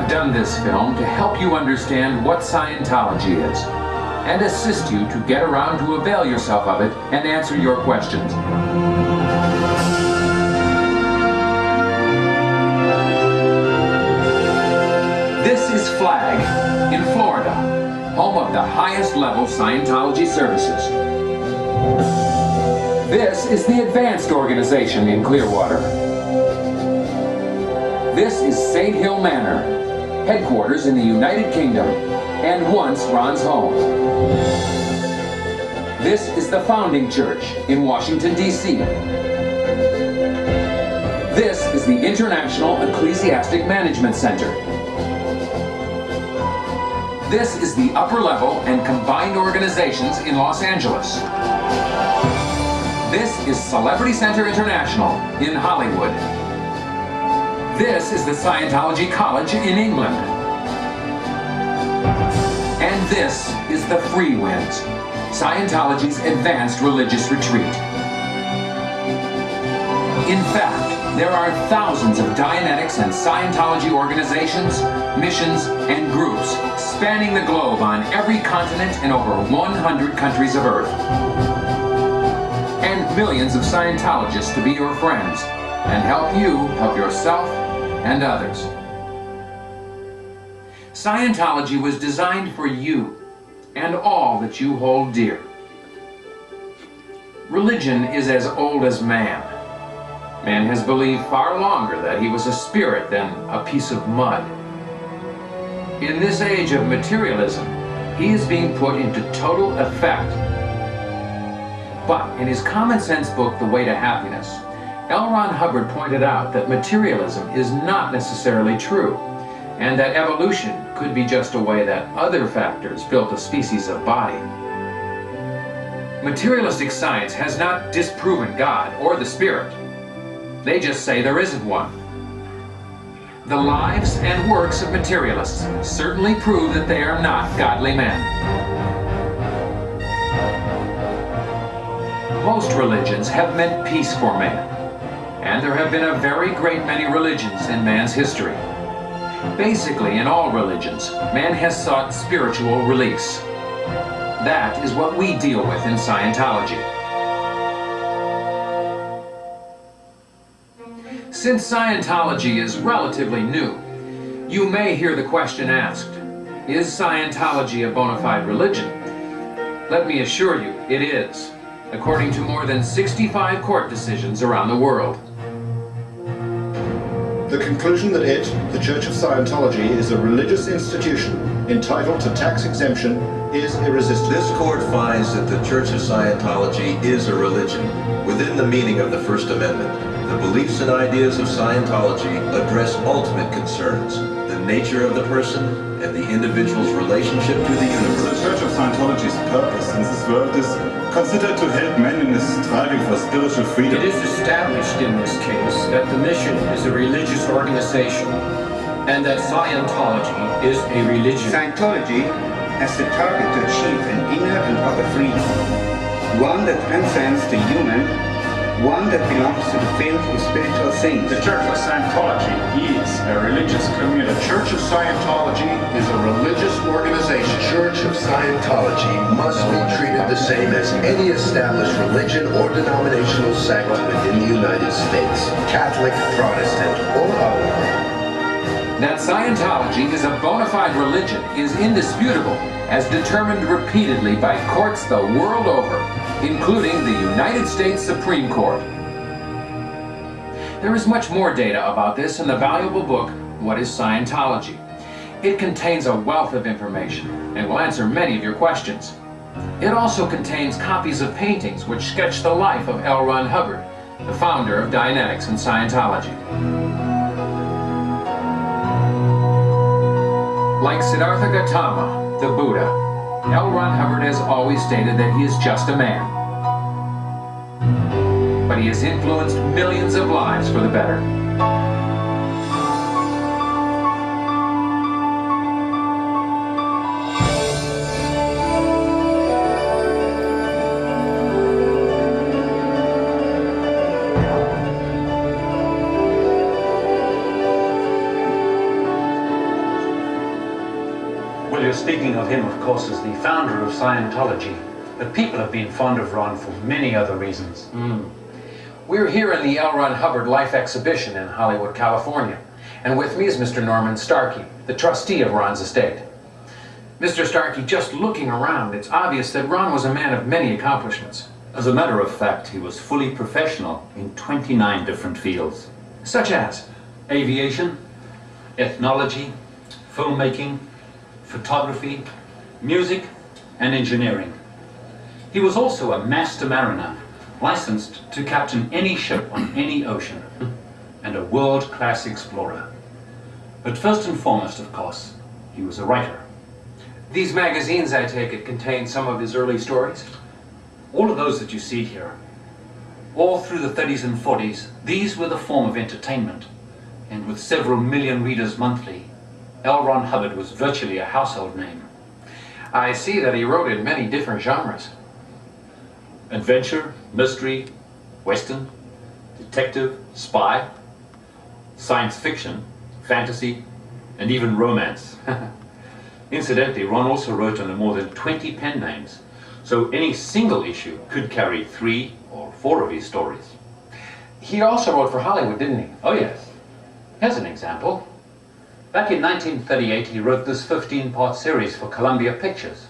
have done this film to help you understand what Scientology is, and assist you to get around to avail yourself of it and answer your questions. This is Flag in Florida, home of the highest level Scientology services. This is the Advanced Organization in Clearwater. This is St. Hill Manor, headquarters in the United Kingdom, and once Ron's home. This is the Founding Church in Washington, D.C. This is the International Ecclesiastic Management Center. This is the Upper Level and Combined Organizations in Los Angeles. This is Celebrity Center International in Hollywood. This is the Scientology College in England. And this is the Free Winds, Scientology's advanced religious retreat. In fact, there are thousands of Dianetics and Scientology organizations, missions, and groups spanning the globe on every continent in over 100 countries of Earth. And millions of Scientologists to be your friends and help you help yourself and others. Scientology was designed for you and all that you hold dear. Religion is as old as man. Man has believed far longer that he was a spirit than a piece of mud. In this age of materialism, he is being put into total effect. But in his common sense book, The Way to Happiness, L. Ron Hubbard pointed out that materialism is not necessarily true, and that evolution could be just a way that other factors built a species of body. Materialistic science has not disproven God or the spirit. They just say there isn't one. The lives and works of materialists certainly prove that they are not godly men. Most religions have meant peace for man, and there have been a very great many religions in man's history. Basically, in all religions, man has sought spiritual release. That is what we deal with in Scientology. Since Scientology is relatively new, you may hear the question asked, is Scientology a bona fide religion? Let me assure you, it is, according to more than 65 court decisions around the world. The conclusion that it, the Church of Scientology, is a religious institution entitled to tax exemption is irresistible. This court finds that the Church of Scientology is a religion within the meaning of the First Amendment. The beliefs and ideas of Scientology address ultimate concerns, the nature of the person and the individual's relationship to the universe. The Church of Scientology's purpose in this world is considered to help men in his striving for spiritual freedom. It is established in this case that the mission is a religious organization and that Scientology is a religion. Scientology has the target to achieve an inner and outer freedom, one that transcends the human, one that belongs to the field of spiritual things. The Church of Scientology is a religious community. The Church of Scientology is a religious organization. The Church of Scientology must be treated the same as any established religion or denominational sect within the United States, Catholic, Protestant, or other. That Scientology is a bona fide religion is indisputable, as determined repeatedly by courts the world over, including the United States Supreme Court. There is much more data about this in the valuable book, What is Scientology? It contains a wealth of information and will answer many of your questions. It also contains copies of paintings which sketch the life of L. Ron Hubbard, the founder of Dianetics and Scientology. Like Siddhartha Gautama, the Buddha, L. Ron Hubbard has always stated that he is just a man. But he has influenced millions of lives for the better. Well, you're speaking of him, of course, as the founder of Scientology, but people have been fond of Ron for many other reasons. We're here in the L. Ron Hubbard Life Exhibition in Hollywood, California. And with me is Mr. Norman Starkey, the trustee of Ron's estate. Mr. Starkey, just looking around, it's obvious that Ron was a man of many accomplishments. As a matter of fact, he was fully professional in 29 different fields. Such as? Aviation, ethnology, filmmaking, photography, music, and engineering. He was also a master mariner, licensed to captain any ship on any ocean, and a world-class explorer. But first and foremost, of course, he was a writer. These magazines, I take it, contain some of his early stories? All of those that you see here, all through the 30s and 40s, these were the form of entertainment. And with several million readers monthly, L. Ron Hubbard was virtually a household name. I see that he wrote in many different genres. Adventure, mystery, western, detective, spy, science fiction, fantasy, and even romance. Incidentally, Ron also wrote under more than 20 pen names, so any single issue could carry 3 or 4 of his stories. He also wrote for Hollywood, didn't he? Oh yes. Here's an example. Back in 1938, he wrote this 15-part series for Columbia Pictures.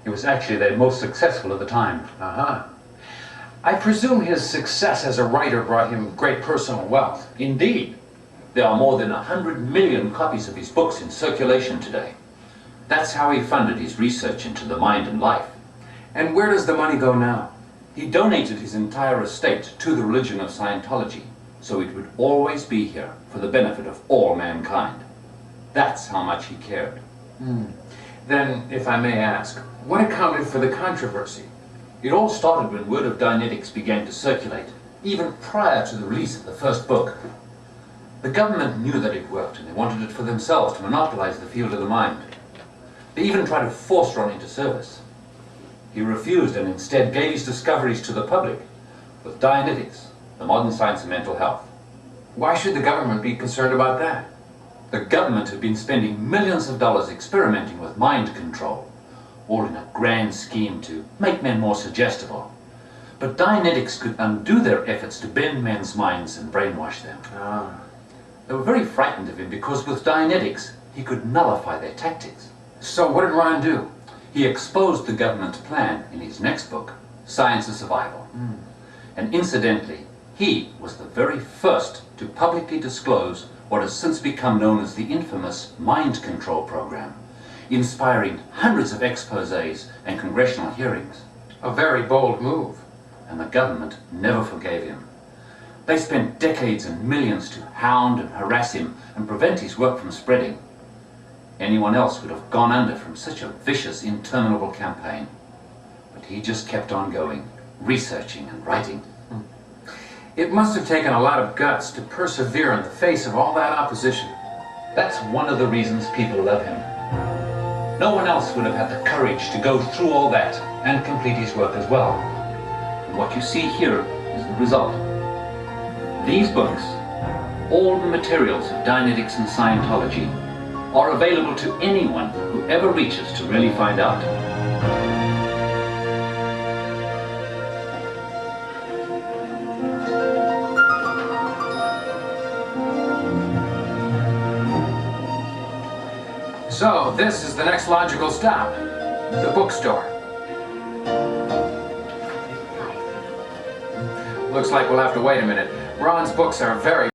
It was actually their most successful at the time. I presume his success as a writer brought him great personal wealth. Indeed. There are more than 100 million copies of his books in circulation today. That's how he funded his research into the mind and life. And where does the money go now? He donated his entire estate to the religion of Scientology, so it would always be here for the benefit of all mankind. That's how much he cared. Then, if I may ask, what accounted for the controversy? It all started when word of Dianetics began to circulate, even prior to the release of the first book. The government knew that it worked, and they wanted it for themselves to monopolize the field of the mind. They even tried to force Ron into service. He refused and instead gave his discoveries to the public with Dianetics, the modern science of mental health. Why should the government be concerned about that? The government had been spending millions of dollars experimenting with mind control, all in a grand scheme to make men more suggestible. But Dianetics could undo their efforts to bend men's minds and brainwash them. They were very frightened of him because with Dianetics, he could nullify their tactics. So what did Ron do? He exposed the government plan in his next book, Science of Survival. And incidentally, he was the very first to publicly disclose what has since become known as the infamous mind control program, inspiring hundreds of exposés and congressional hearings. A very bold move. And the government never forgave him. They spent decades and millions to hound and harass him and prevent his work from spreading. Anyone else would have gone under from such a vicious, interminable campaign. But he just kept on going, researching and writing. It must have taken a lot of guts to persevere in the face of all that opposition. That's one of the reasons people love him. No one else would have had the courage to go through all that and complete his work as well. And what you see here is the result. These books, all the materials of Dianetics and Scientology, are available to anyone who ever reaches to really find out. So, this is the next logical stop, the bookstore. Looks like we'll have to wait a minute. Ron's books are very